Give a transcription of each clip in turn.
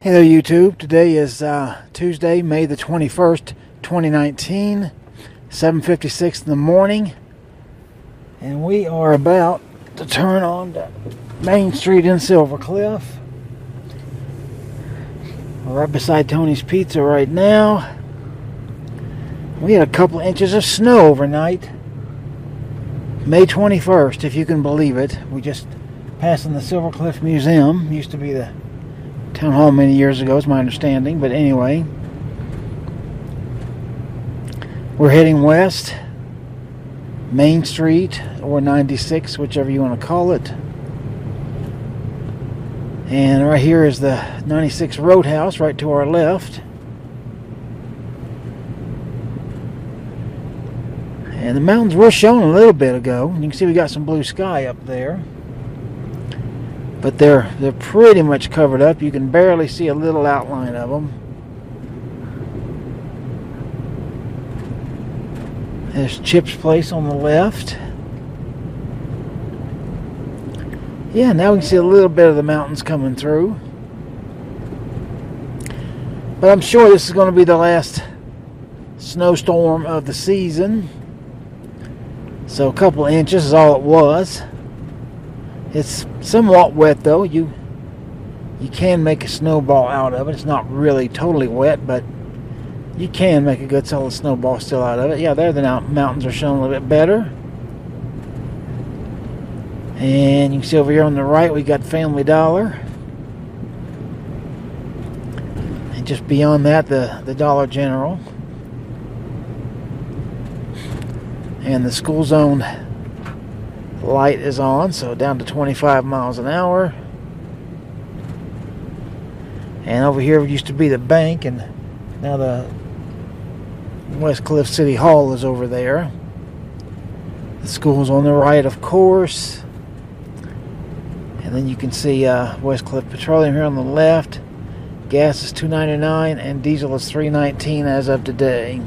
Hello YouTube, today is Tuesday, May the 21st, 2019, 7:56 in the morning, and we are about to turn on to Main Street in Silver Cliff. We're right beside Tony's Pizza right now. We had a couple inches of snow overnight, May 21st, if you can believe it. We just passing the Silver Cliff Museum, used to be the town hall many years ago, is my understanding, but anyway, we're heading west, Main Street or 96, whichever you want to call it. And right here is the 96 Roadhouse right to our left. And the mountains were shown a little bit ago. You can see we got some blue sky up there. But they're pretty much covered up. You can barely see a little outline of them. There's Chip's place on the left. Yeah, now we can see a little bit of the mountains coming through. But I'm sure this is going to be the last snowstorm of the season. So a couple of inches is all it was. It's somewhat wet though. You can make a snowball out of it. It's not really totally wet, but you can make a good solid snowball still out of it. Yeah, there the mountains are shown a little bit better. And you can see over here on the right we got Family Dollar. And just beyond that the Dollar General. And the school zone light is on, so down to 25 miles an hour. And over here used to be the bank, and now the Westcliffe City Hall is over there. The school's on the right, of course. And then you can see Westcliffe Petroleum here on the left. Gas is $2.99 and diesel is $3.19 as of today.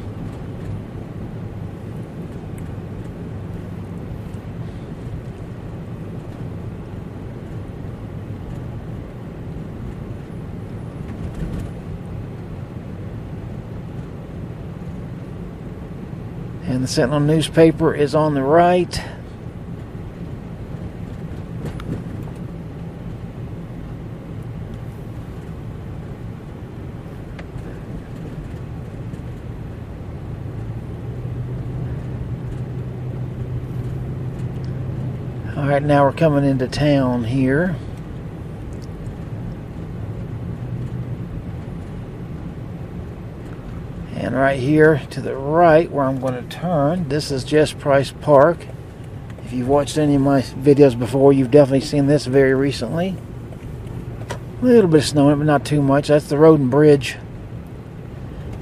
And the Sentinel newspaper is on the right. All right, now we're coming into town here. And right here to the right where I'm going to turn, this is Just Price Park. If you've watched any of my videos before, you've definitely seen this very recently. A little bit of snow in it, but not too much. That's the road and bridge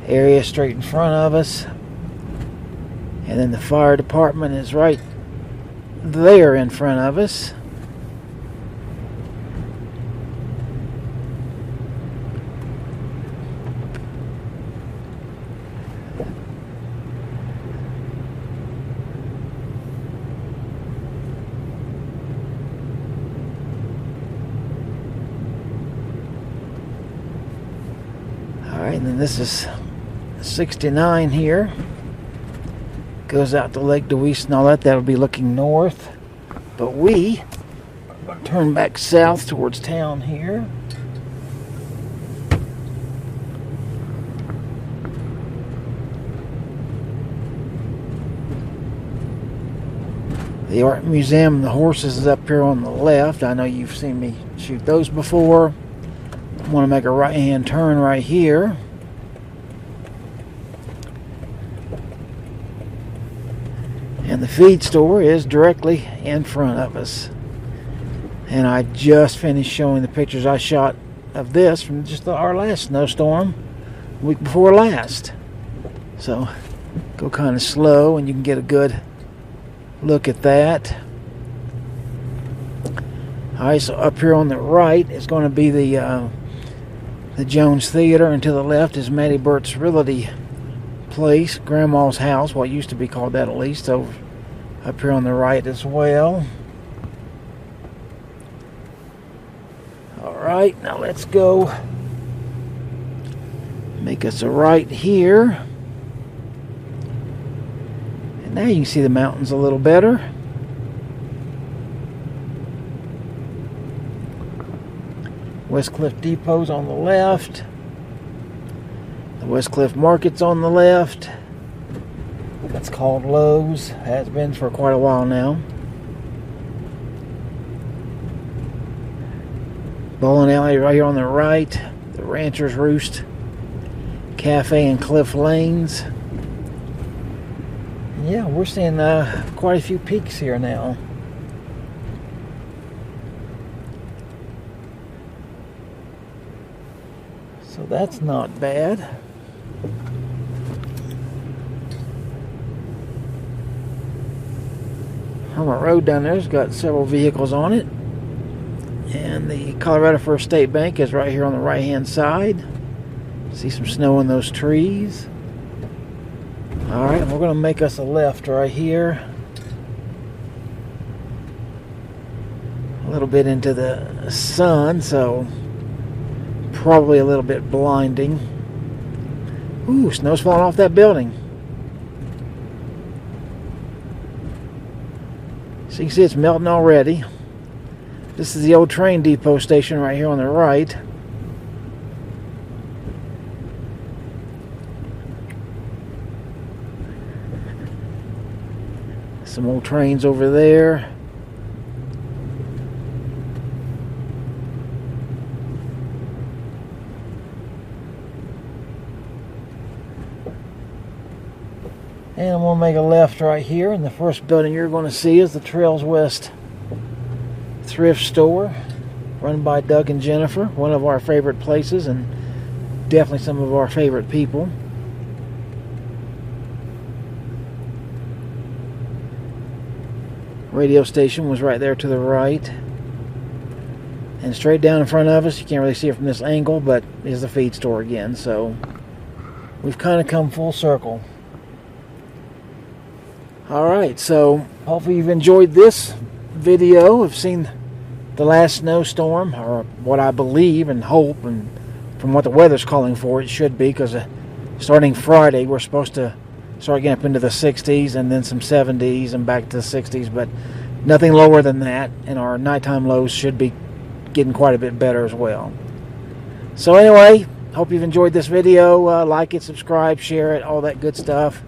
area straight in front of us. And then the fire department is right there in front of us. Alright, and then this is 69 here. Goes out to Lake Deweese and all that. That'll be looking north. But we turn back south towards town here. The Art Museum and the horses is up here on the left. I know you've seen me shoot those before. I want to make a right-hand turn right here. And the feed store is directly in front of us. And I just finished showing the pictures I shot of this from just our last snowstorm, week before last. So go kind of slow and you can get a good look at that. Alright, so up here on the right is going to be the Jones Theater, and to the left is Matty Burt's Realty Place, Grandma's house, what used to be called that at least, so up here on the right as well. Alright, now let's go Make us a right here. And now you can see the mountains a little better. Westcliffe Depot's on the left. The Westcliffe Market's on the left. That's called Lowe's. Has been for quite a while now. Bowling alley right here on the right. The Rancher's Roost Cafe and Cliff Lanes. Yeah, we're seeing quite a few peaks here now. So that's not bad. Helmet Road down there's got several vehicles on it. And the Colorado First State Bank is right here on the right hand side. See some snow in those trees. Alright, we're going to make us a left right here. A little bit into the sun, so probably a little bit blinding. Ooh, snow's falling off that building. So you can see it's melting already. This is the old train depot station right here on the right. Some old trains over there. And we'll make a left right here, and the first building you're going to see is the Trails West Thrift Store, run by Doug and Jennifer, one of our favorite places and definitely some of our favorite people. Radio station was right there to the right. And straight down in front of us, you can't really see it from this angle, but is the feed store again. So we've kind of come full circle. Alright, so hopefully you've enjoyed this video of seeing the last snowstorm, or what I believe and hope, and from what the weather's calling for, it should be, because starting Friday we're supposed to start getting up into the 60s and then some 70s and back to the 60s, but nothing lower than that, and our nighttime lows should be getting quite a bit better as well. So anyway, hope you've enjoyed this video. Like it, subscribe, share it, all that good stuff.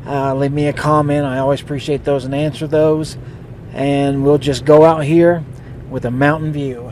Leave me a comment. I always appreciate those and answer those. And we'll just go out here with a mountain view.